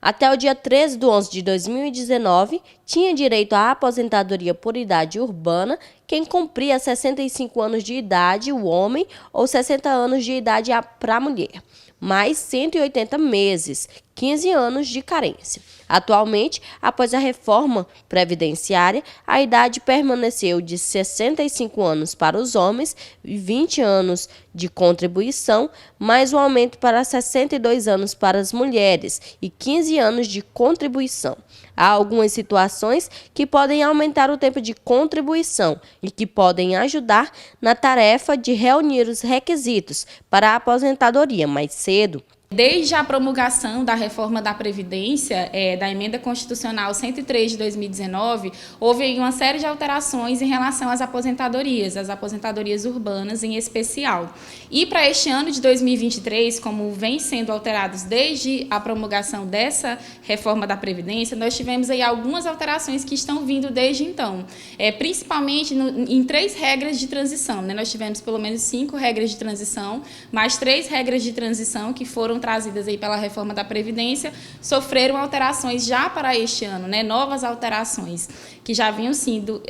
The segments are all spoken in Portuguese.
Até o dia 13 de 11 de 2019, tinha direito à aposentadoria por idade urbana quem cumpria 65 anos de idade, o homem, ou 60 anos de idade para a mulher, mais 180 meses, 15 anos de carência. Atualmente, após a reforma previdenciária, a idade permaneceu de 65 anos para os homens e 20 anos de contribuição, mais um aumento para 62 anos para as mulheres e 15 anos de contribuição. Há algumas situações que podem aumentar o tempo de contribuição e que podem ajudar na tarefa de reunir os requisitos para a aposentadoria mais cedo. Desde a promulgação da reforma da Previdência, da Emenda Constitucional 103 de 2019, houve uma série de alterações em relação às aposentadorias urbanas em especial. E para este ano de 2023, como vem sendo alterados desde a promulgação dessa reforma da Previdência, nós tivemos aí algumas alterações que estão vindo desde então, principalmente em 3 regras de transição. Nós tivemos pelo menos 5 regras de transição, mais 3 regras de transição que foram trazidas aí pela reforma da Previdência, sofreram alterações já para este ano, novas alterações que já vinham sendo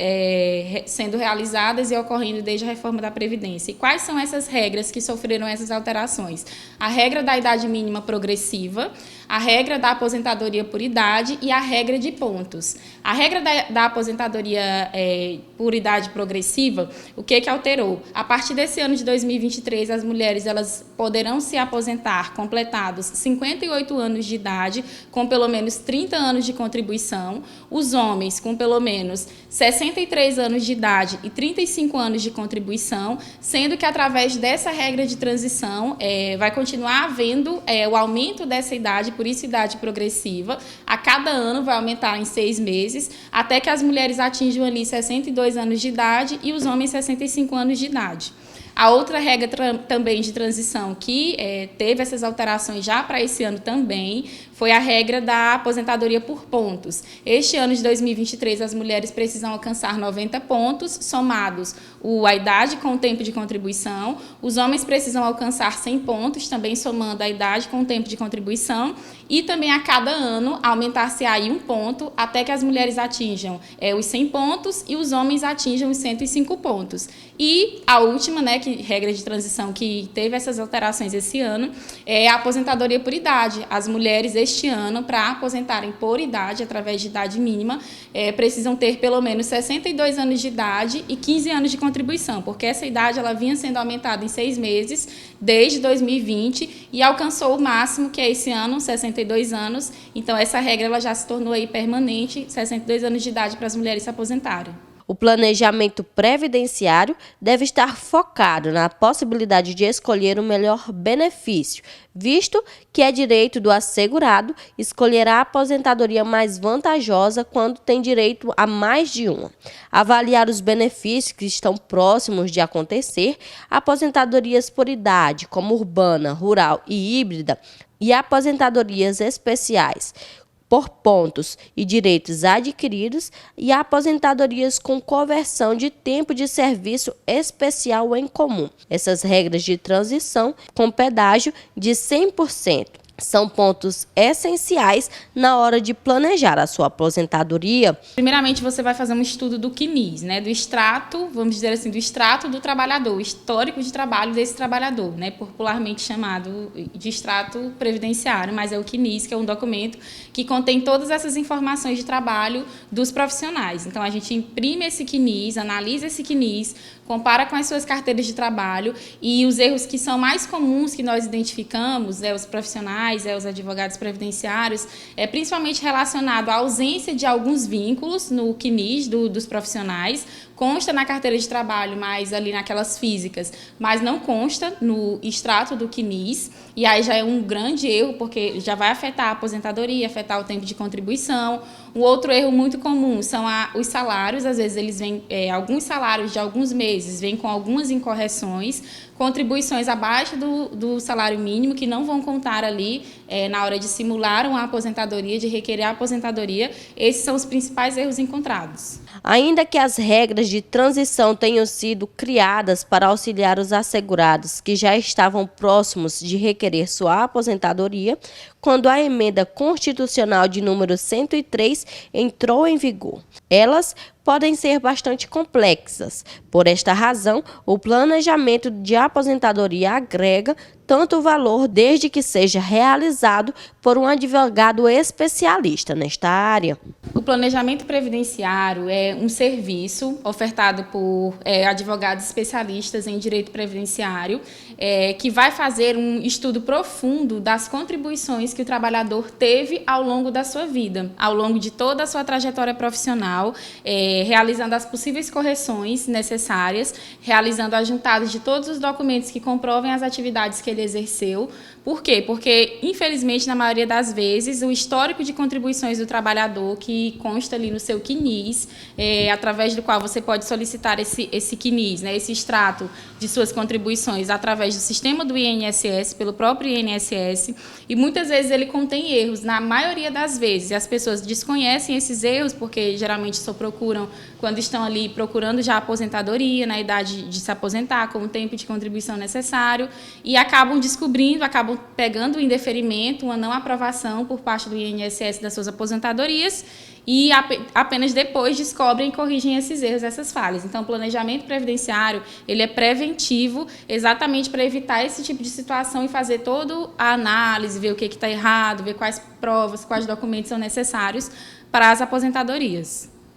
realizadas e ocorrendo desde a reforma da Previdência. E quais são essas regras que sofreram essas alterações? A regra da idade mínima progressiva, a regra da aposentadoria por idade e a regra de pontos. A regra da aposentadoria por idade progressiva, o que alterou? A partir desse ano de 2023, as mulheres elas poderão se aposentar completados 58 anos de idade, com pelo menos 30 anos de contribuição, os homens com pelo menos 63 anos de idade e 35 anos de contribuição, sendo que através dessa regra de transição vai continuar havendo o aumento dessa idade, por isso idade progressiva, a cada ano vai aumentar em 6 meses, até que as mulheres atinjam ali 62 anos de idade e os homens 65 anos de idade. A outra regra também de transição que teve essas alterações já para esse ano também foi a regra da aposentadoria por pontos. Este ano de 2023, as mulheres precisam alcançar 90 pontos, somados a idade com o tempo de contribuição. Os homens precisam alcançar 100 pontos, também somando a idade com o tempo de contribuição. E também a cada ano aumentar-se aí 1 ponto, até que as mulheres atinjam os 100 pontos e os homens atinjam os 105 pontos. E a última, regra de transição que teve essas alterações esse ano, é a aposentadoria por idade. As mulheres, este ano, para aposentarem por idade, através de idade mínima, precisam ter pelo menos 62 anos de idade e 15 anos de contribuição, porque essa idade ela vinha sendo aumentada em 6 meses, desde 2020, e alcançou o máximo, que é esse ano, 62 anos. Então, essa regra ela já se tornou aí permanente, 62 anos de idade para as mulheres se aposentarem. O planejamento previdenciário deve estar focado na possibilidade de escolher o melhor benefício, visto que é direito do assegurado escolher a aposentadoria mais vantajosa quando tem direito a mais de uma. Avaliar os benefícios que estão próximos de acontecer, aposentadorias por idade, como urbana, rural e híbrida, e aposentadorias especiais, por pontos e direitos adquiridos, e aposentadorias com conversão de tempo de serviço especial em comum. Essas regras de transição com pedágio de 100%. São pontos essenciais na hora de planejar a sua aposentadoria. Primeiramente, você vai fazer um estudo do CNIS, do extrato, vamos dizer assim, do extrato do trabalhador, o histórico de trabalho desse trabalhador, popularmente chamado de extrato previdenciário, mas é o CNIS, que é um documento que contém todas essas informações de trabalho dos profissionais. Então, a gente imprime esse CNIS, analisa esse CNIS, compara com as suas carteiras de trabalho e os erros que são mais comuns que nós identificamos, os profissionais, os advogados previdenciários, principalmente relacionado à ausência de alguns vínculos no CNIS dos profissionais. Consta na carteira de trabalho, mas ali naquelas físicas, mas não consta no extrato do CNIS, e aí já é um grande erro, porque já vai afetar a aposentadoria, afetar o tempo de contribuição. Um outro erro muito comum são os salários, às vezes eles vêm, alguns salários de alguns meses vêm com algumas incorreções, contribuições abaixo do salário mínimo, que não vão contar ali na hora de simular uma aposentadoria, de requerer a aposentadoria. Esses são os principais erros encontrados. Ainda que as regras de transição tenham sido criadas para auxiliar os assegurados que já estavam próximos de requerer sua aposentadoria, quando a emenda constitucional de número 103 entrou em vigor, elas podem ser bastante complexas. Por esta razão, o planejamento de aposentadoria agrega tanto valor desde que seja realizado por um advogado especialista nesta área. O planejamento previdenciário é um serviço ofertado por advogados especialistas em direito previdenciário, que vai fazer um estudo profundo das contribuições que o trabalhador teve ao longo da sua vida, ao longo de toda a sua trajetória profissional, realizando as possíveis correções necessárias, realizando a juntada de todos os documentos que comprovem as atividades que ele exerceu. Por quê? Porque, infelizmente, na maioria das vezes, o histórico de contribuições do trabalhador, que consta ali no seu CNIS, através do qual você pode solicitar esse CNIS, né, esse extrato de suas contribuições, através do sistema do INSS, pelo próprio INSS, e muitas vezes ele contém erros, na maioria das vezes. E as pessoas desconhecem esses erros, porque geralmente só procuram quando estão ali procurando já aposentadoria, na idade de se aposentar, com o tempo de contribuição necessário, e acabam descobrindo, acabam pegando o indeferimento, uma não aprovação por parte do INSS das suas aposentadorias, e apenas depois descobrem e corrigem esses erros, essas falhas. Então, o planejamento previdenciário, ele é preventivo, exatamente para evitar esse tipo de situação e fazer toda a análise, ver o que está errado, ver quais provas, quais documentos são necessários para as aposentadorias.